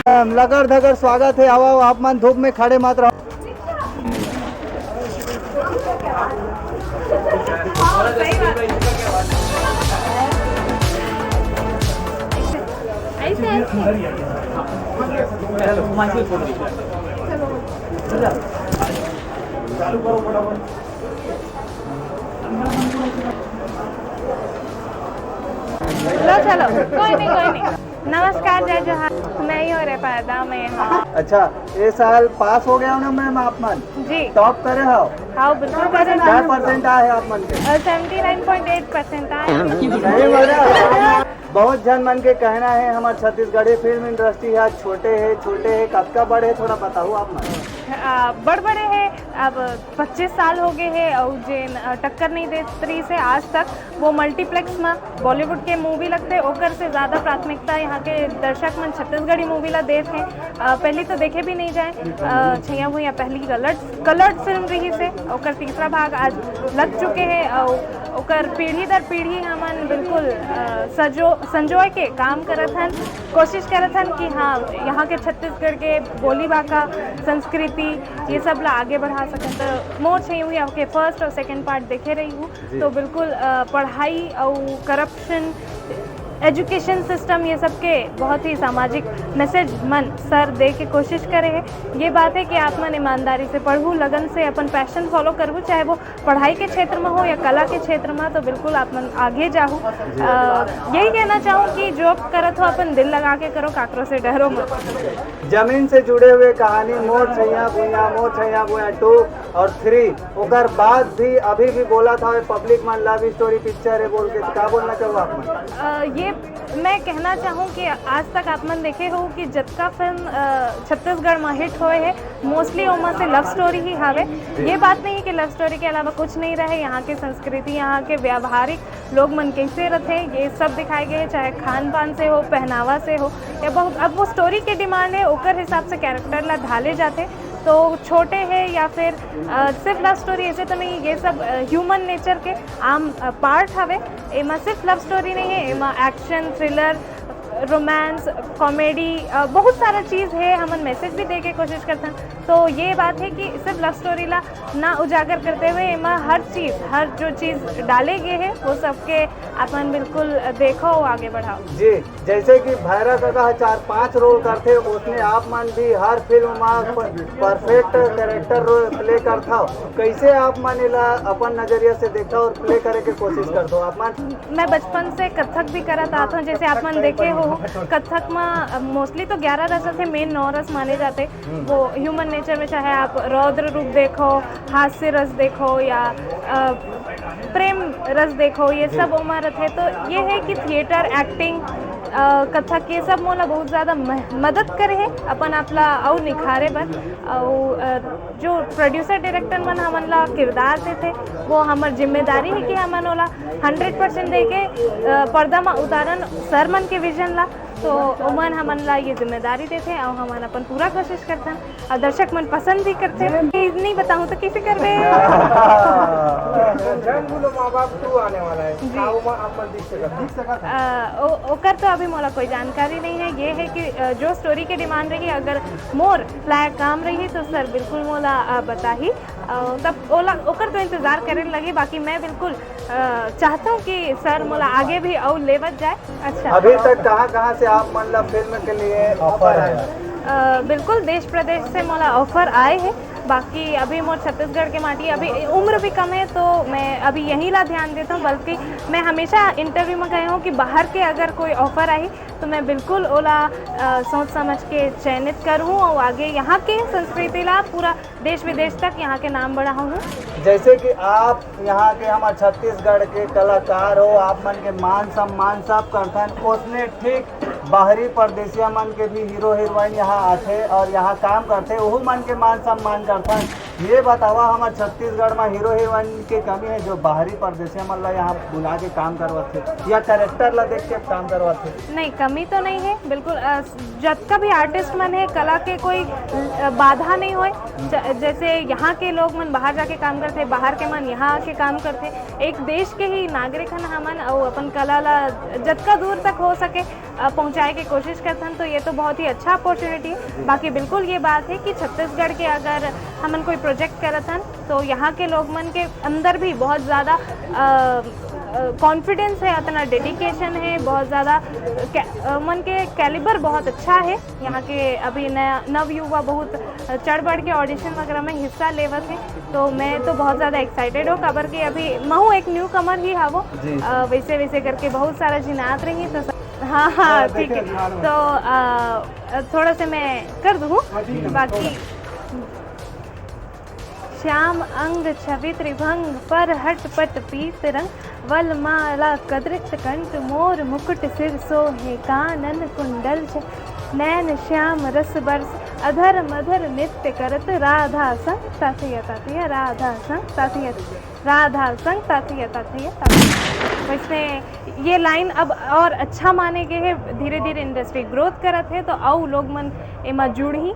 लगड़ धगड़ स्वागत है। आओ आप मन धूप में खड़े मत रहो। चलो कोई नहीं। नमस्कार, जय जोहार। मैं ही हो रहे पैदा मैं यहाँ। अच्छा, ये साल पास हो गया ना मैम आप मन? जी टॉप करे हो? हाँ बिल्कुल करे। क्या परसेंट आए आप मन के? 79.8% आए। नहीं बड़ा। बहुत जन मन के कहना है हमारे छत्तीसगढ़ी फिल्म इंडस्ट्री है छोटे है कब का बड़े थोड़ा बताओ आप मन। बड़े है अब 25 साल हो गए हैं और जिन टक्कर नहीं देती से आज तक वो मल्टीप्लेक्स में बॉलीवुड के मूवी लगते ओकर से ज़्यादा प्राथमिकता यहाँ के दर्शक मन छत्तीसगढ़ी मूवी ला देते हैं। पहले तो देखे भी नहीं जाए छैया भुइया पहली कलर्ड फिल्म रही से ओकर तीसरा भाग आज लग चुके हैं और ओकर पीढ़ी दर पीढ़ी हमन बिल्कुल संजोए के काम करत हन, कोशिश करत हन कि हाँ यहाँ के छत्तीसगढ़ के बोली भाषा संस्कृति ये सब ला आगे बढ़ा सकें। तो मोर चाहिए हुई आपके फर्स्ट और सेकंड पार्ट देखे रही हूँ तो बिल्कुल पढ़ाई और करप्शन एजुकेशन सिस्टम ये सब के बहुत ही सामाजिक मैसेज मन सर दे के कोशिश करे है। ये बात है कि आप मन ईमानदारी से पढ़ू, लगन से अपन पैशन फॉलो करूँ, चाहे वो पढ़ाई के क्षेत्र में हो या कला के क्षेत्र में, तो बिल्कुल आप मन आगे जाऊँ। यही कहना चाहूँ कि जॉब करत हो अपन दिल लगा के करो, काकरों से डरो मत। जमीन से जुड़े हुए कहानी मोर छैया भुइया 2 और 3 ओकर बाद भी अभी भी बोला था पब्लिक मन लव स्टोरी पिक्चर है बोल के क्या बोलना चाहो आप मन? ये मैं कहना चाहूँ कि आज तक आप मन देखे हो कि जतका फिल्म छत्तीसगढ़ में हिट होए है मोस्टली ओमा से लव स्टोरी ही हावे। ये बात नहीं है कि लव स्टोरी के अलावा कुछ नहीं रहे। यहाँ के संस्कृति, यहाँ के व्यावहारिक लोग मन कैसे रहते ये सब दिखाए गए, चाहे खान पान से हो, पहनावा से हो या बहुत अब वो स्टोरी की डिमांड है ओकर हिसाब से कैरेक्टर ला ढाले जाते। तो छोटे हैं या फिर सिर्फ लव स्टोरी ऐसे तो नहीं, ये सब ह्यूमन नेचर के आम पार्ट हवे। एमा सिर्फ लव स्टोरी नहीं है, एमा एक्शन, थ्रिलर, रोमांस, कॉमेडी बहुत सारा चीज़ है। हमन मैसेज भी दे के कोशिश करते हैं। तो ये बात है कि सिर्फ लव स्टोरी ला ना उजागर करते हुए एमा हर जो चीज़ डाले गए हैं वो सबके अपन बिल्कुल देखो और आगे बढ़ाओ। जी, जैसे कि भैरव काका 4-5 रोल करते उसने आप मन भी हर फिल्म में परफेक्ट कैरेक्टर रोल प्ले करता हो, कैसे आप मन इला अपन नजरिया से देखा और प्ले करे के कोशिश करते हो आप मन? मैं बचपन से कथक भी करत आता हूँ। जैसे आप मन देखे हो कथक में मोस्टली तो 11 रस थे, मेन 9 रस माने जाते। वो ह्यूमन नेचर में चाहे आप रौद्र रूप देखो, हास्य रस देखो या प्रेम रस देखो, ये सब उम्र थे। तो ये है कि थिएटर, एक्टिंग, कथक ये सब मोला बहुत ज़्यादा मदद करे है अपन आपला और निखारे बर। और जो प्रोड्यूसर डायरेक्टर मन हमन ला किरदार देते वो हमार जिम्मेदारी है कि हमन ओला 100% दे के पर्दा में उतारन सर मन के विजन ला। तो उमन हमन ला ये जिम्मेदारी देते और हमन अपन पूरा कोशिश करते हैं और दर्शक मन पसंद भी करते हैं। नहीं बताऊँ तो कैसे कर रहे ओकर तो अभी मोला कोई जानकारी नहीं है। ये है कि जो स्टोरी की डिमांड रही अगर मोर लायक काम रही तो सर बिल्कुल मोला बता ही तब ओला ओकर तो इंतज़ार करने लगे। बाकी मैं बिल्कुल चाहता हूँ कि सर मोला आगे भी और लेवत जाए। अच्छा, अभी तक कहाँ से आप मतलब फिल्म के लिए ऑफर आया? बिल्कुल देश प्रदेश से मोला ऑफर आए हैं। बाकी अभी मोर छत्तीसगढ़ के माटी अभी उम्र भी कम है तो मैं अभी यहीं ला ध्यान देता हूँ। बल्कि मैं हमेशा इंटरव्यू में कही हूँ कि बाहर के अगर कोई ऑफ़र आई तो मैं बिल्कुल ओला सोच समझ के चयनित करूँ और आगे यहाँ के संस्कृति ला पूरा देश विदेश तक यहाँ के नाम बढ़ाऊँ। जैसे कि आप यहाँ के हमारे छत्तीसगढ़ के कलाकार हो, आप मन के मान सम्मान सब करथन, उसने ठीक बाहरी परदेशिया मन के भी हीरो हीरोइन यहाँ आते और यहाँ काम करते, वह मन के मान सम्मान करथन। ये बतावा हमारे छत्तीसगढ़ में हीरो हीरोइन की कमी है जो बाहरी प्रदेश मतलब यहाँ बुला के काम करवाते या कैरेक्टर ला देख के काम करवाते? नहीं, कमी तो नहीं है बिल्कुल। जब का भी आर्टिस्ट मन है, कला के कोई बाधा नहीं होए। जैसे यहाँ के लोग मन बाहर जाके काम करते, बाहर के मन यहाँ आके काम करते। एक देश के ही नागरिक हन हमन और अपन कला ला जतका दूर तक हो सके पहुँचाए के कोशिश करते हैं, तो ये तो बहुत ही अच्छा अपॉर्चुनिटी है। बाकी बिल्कुल ये बात है कि छत्तीसगढ़ के अगर हमन कोई प्रोजेक्ट करत हन तो यहाँ के लोग मन के अंदर भी बहुत ज़्यादा कॉन्फिडेंस है, इतना डेडिकेशन है, बहुत ज़्यादा मन के कैलिबर बहुत अच्छा है। यहाँ के अभी नव युवा बहुत चढ़ बढ़ के ऑडिशन वगैरह में हिस्सा लेवत है, तो मैं तो बहुत ज़्यादा एक्साइटेड हूँ। खबर कि अभी महू एक न्यू कमर ही है वो, वैसे वैसे करके बहुत सारा जिनात रही तो हाँ ठीक है। तो थोड़ा से मैं कर दूँ बाकी। श्याम अंग छवि त्रिभंग पर हट पट पीत रंग वलमाला कदृत कंठ मोर मुकुट सिर सोहे कानन कुंडल नैन श्याम रस बरस अधर मधर नृत्य करत राधा संग ताथिया ताथिया राधा संग ताथिया राधा संग ताथिया ताथिया। वैसे ये लाइन अब और अच्छा माने के है, धीरे धीरे इंडस्ट्री ग्रोथ करत है तो आओ लोग मन एमा जुड़ ही।